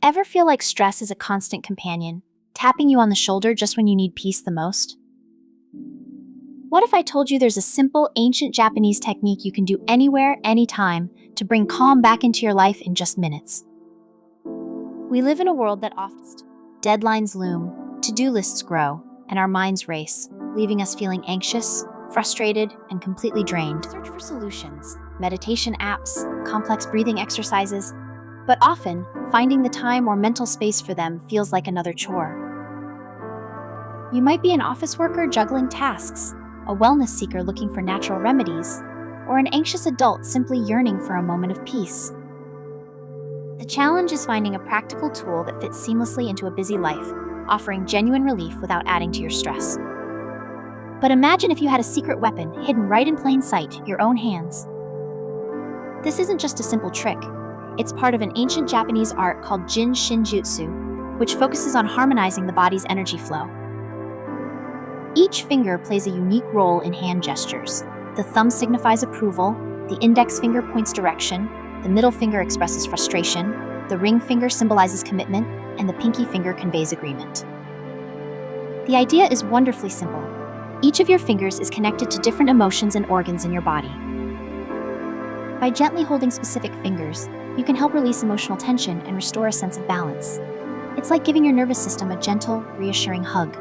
Ever feel like stress is a constant companion, tapping you on the shoulder just when you need peace the most? What if I told you there's a simple, ancient Japanese technique you can do anywhere, anytime, to bring calm back into your life in just minutes? We live in a world that often deadlines loom, to-do lists grow, and our minds race, leaving us feeling anxious, frustrated, and completely drained. Search for solutions, meditation apps, complex breathing exercises, but often, finding the time or mental space for them feels like another chore. You might be an office worker juggling tasks, a wellness seeker looking for natural remedies, or an anxious adult simply yearning for a moment of peace. The challenge is finding a practical tool that fits seamlessly into a busy life, offering genuine relief without adding to your stress. But imagine if you had a secret weapon hidden right in plain sight, your own hands. This isn't just a simple trick. It's part of an ancient Japanese art called Jin Shin Jyutsu, which focuses on harmonizing the body's energy flow. Each finger plays a unique role in hand gestures. The thumb signifies approval, the index finger points direction, the middle finger expresses frustration, the ring finger symbolizes commitment, and the pinky finger conveys agreement. The idea is wonderfully simple. Each of your fingers is connected to different emotions and organs in your body. By gently holding specific fingers, you can help release emotional tension and restore a sense of balance. It's like giving your nervous system a gentle, reassuring hug.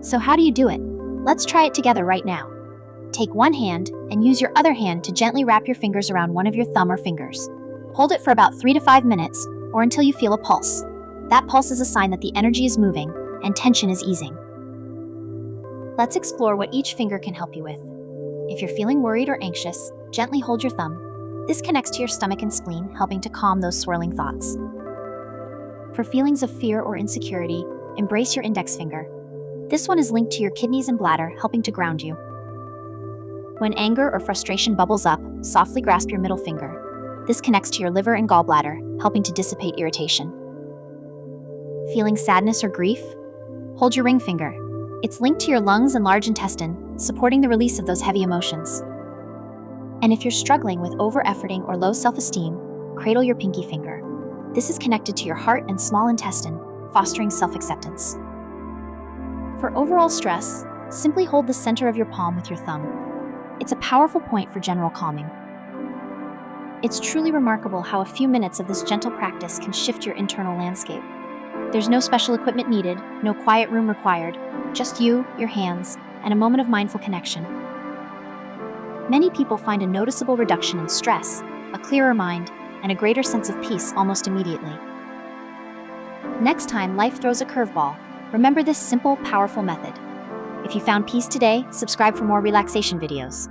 So how do you do it? Let's try it together right now. Take one hand and use your other hand to gently wrap your fingers around one of your thumb or fingers. Hold it for about 3 to 5 minutes, or until you feel a pulse. That pulse is a sign that the energy is moving and tension is easing. Let's explore what each finger can help you with. If you're feeling worried or anxious, gently hold your thumb. This connects to your stomach and spleen, helping to calm those swirling thoughts. For feelings of fear or insecurity, embrace your index finger. This one is linked to your kidneys and bladder, helping to ground you. When anger or frustration bubbles up, softly grasp your middle finger. This connects to your liver and gallbladder, helping to dissipate irritation. Feeling sadness or grief? Hold your ring finger. It's linked to your lungs and large intestine, supporting the release of those heavy emotions. And if you're struggling with over-efforting or low self-esteem, cradle your pinky finger. This is connected to your heart and small intestine, fostering self-acceptance. For overall stress, simply hold the center of your palm with your thumb. It's a powerful point for general calming. It's truly remarkable how a few minutes of this gentle practice can shift your internal landscape. There's no special equipment needed, no quiet room required, just you, your hands, and a moment of mindful connection. Many people find a noticeable reduction in stress, a clearer mind, and a greater sense of peace almost immediately. Next time life throws a curveball, remember this simple, powerful method. If you found peace today, subscribe for more relaxation videos.